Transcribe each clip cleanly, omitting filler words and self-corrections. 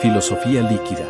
Filosofía líquida.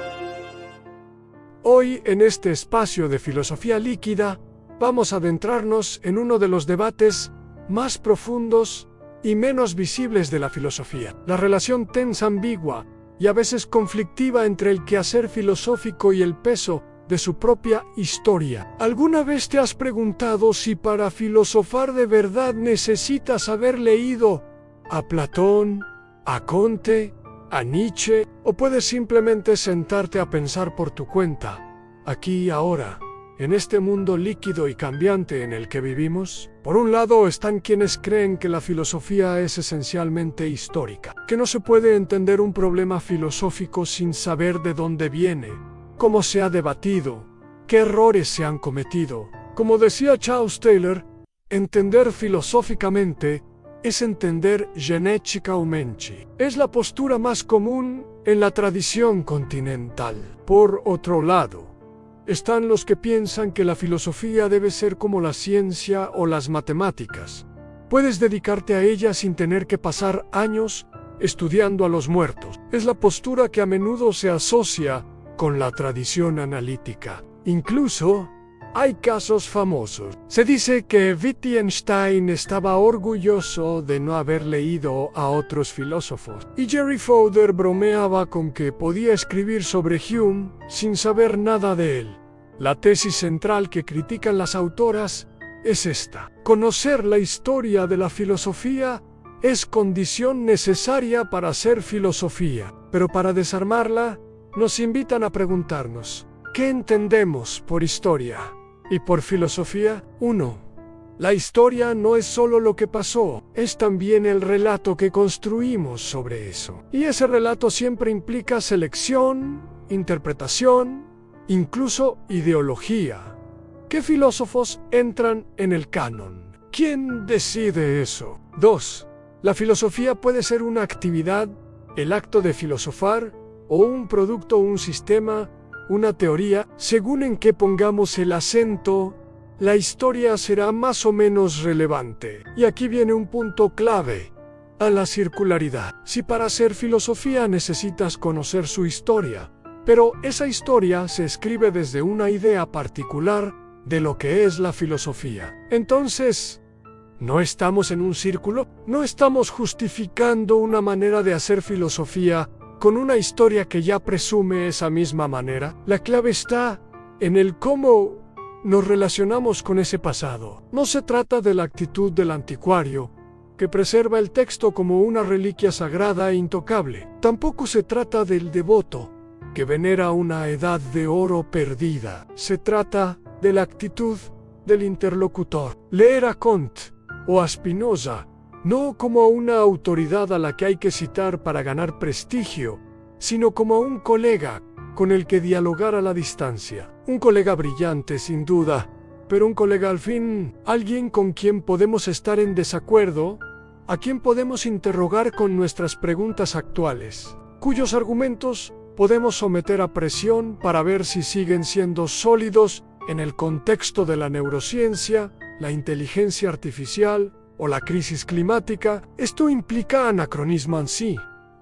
Hoy, en este espacio de filosofía líquida, vamos a adentrarnos en uno de los debates más profundos y menos visibles de la filosofía. La relación tensa, ambigua y a veces conflictiva entre el quehacer filosófico y el peso de su propia historia. ¿Alguna vez te has preguntado si para filosofar de verdad necesitas haber leído a Platón, a Comte, a Nietzsche, o puedes simplemente sentarte a pensar por tu cuenta, aquí y ahora, en este mundo líquido y cambiante en el que vivimos? Por un lado están quienes creen que la filosofía es esencialmente histórica, que no se puede entender un problema filosófico sin saber de dónde viene, cómo se ha debatido, qué errores se han cometido. Como decía Charles Taylor, entender filosóficamente es entender genéticamente. Es la postura más común en la tradición continental. Por otro lado, están los que piensan que la filosofía debe ser como la ciencia o las matemáticas. Puedes dedicarte a ella sin tener que pasar años estudiando a los muertos. Es la postura que a menudo se asocia con la tradición analítica. Incluso hay casos famosos. Se dice que Wittgenstein estaba orgulloso de no haber leído a otros filósofos, y Jerry Fodor bromeaba con que podía escribir sobre Hume sin saber nada de él. La tesis central que critican las autoras es esta: conocer la historia de la filosofía es condición necesaria para hacer filosofía. Pero para desarmarla, nos invitan a preguntarnos: ¿qué entendemos por historia? Y por filosofía, 1. La historia no es solo lo que pasó, es también el relato que construimos sobre eso. Y ese relato siempre implica selección, interpretación, incluso ideología. ¿Qué filósofos entran en el canon? ¿Quién decide eso? 2. La filosofía puede ser una actividad, el acto de filosofar, o un producto, un sistema, una teoría. Según en qué pongamos el acento, la historia será más o menos relevante. Y aquí viene un punto clave: a la circularidad. Si para hacer filosofía necesitas conocer su historia, pero esa historia se escribe desde una idea particular de lo que es la filosofía, entonces, ¿no estamos en un círculo? ¿No estamos justificando una manera de hacer filosofía con una historia que ya presume esa misma manera? La clave está en el cómo nos relacionamos con ese pasado. No se trata de la actitud del anticuario, que preserva el texto como una reliquia sagrada e intocable. Tampoco se trata del devoto, que venera una edad de oro perdida. Se trata de la actitud del interlocutor. Leer a Comte o a Spinoza no como a una autoridad a la que hay que citar para ganar prestigio, sino como a un colega con el que dialogar a la distancia. Un colega brillante, sin duda, pero un colega al fin, alguien con quien podemos estar en desacuerdo, a quien podemos interrogar con nuestras preguntas actuales, cuyos argumentos podemos someter a presión para ver si siguen siendo sólidos en el contexto de la neurociencia, la inteligencia artificial o la crisis climática. Esto implica anacronismo en sí.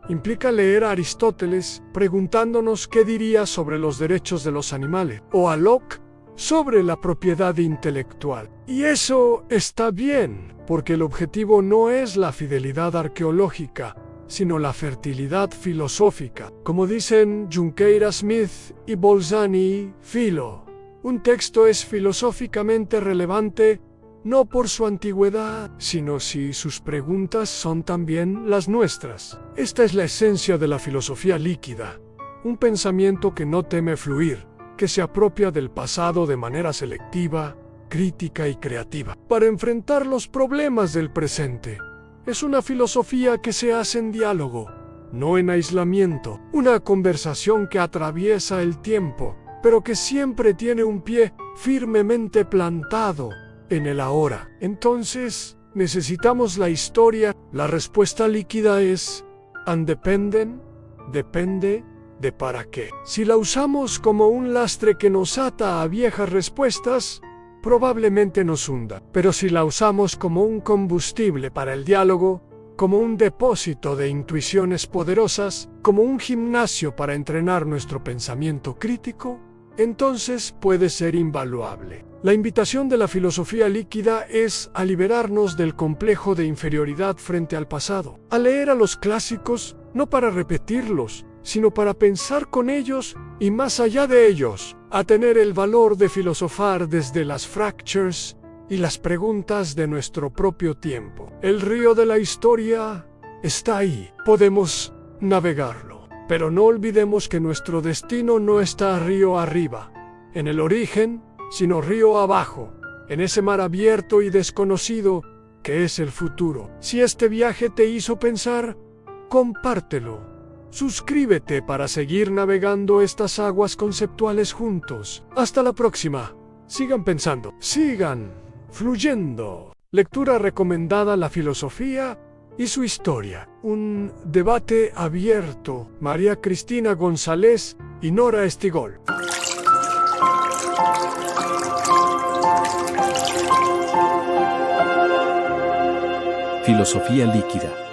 Implica leer a Aristóteles preguntándonos qué diría sobre los derechos de los animales, o a Locke sobre la propiedad intelectual. Y eso está bien, porque el objetivo no es la fidelidad arqueológica, sino la fertilidad filosófica. Como dicen Junqueira Smith y Bolzani, filo, un texto es filosóficamente relevante no por su antigüedad, sino si sus preguntas son también las nuestras. Esta es la esencia de la filosofía líquida, un pensamiento que no teme fluir, que se apropia del pasado de manera selectiva, crítica y creativa, para enfrentar los problemas del presente. Es una filosofía que se hace en diálogo, no en aislamiento, una conversación que atraviesa el tiempo, pero que siempre tiene un pie firmemente plantado en el ahora. Entonces, ¿necesitamos la historia? La respuesta líquida es independent, depende de para qué. Si la usamos como un lastre que nos ata a viejas respuestas, probablemente nos hunda. Pero si la usamos como un combustible para el diálogo, como un depósito de intuiciones poderosas, como un gimnasio para entrenar nuestro pensamiento crítico, entonces puede ser invaluable. La invitación de la filosofía líquida es a liberarnos del complejo de inferioridad frente al pasado, a leer a los clásicos no para repetirlos, sino para pensar con ellos y más allá de ellos, a tener el valor de filosofar desde las fractures y las preguntas de nuestro propio tiempo. El río de la historia está ahí, podemos navegarlo, pero no olvidemos que nuestro destino no está río arriba, en el origen, sino río abajo, en ese mar abierto y desconocido que es el futuro. Si este viaje te hizo pensar, compártelo. Suscríbete para seguir navegando estas aguas conceptuales juntos. Hasta la próxima. Sigan pensando, sigan fluyendo. Lectura recomendada: La filosofía y su historia. Un debate abierto. María Cristina González y Nora Estigol. Filosofía líquida.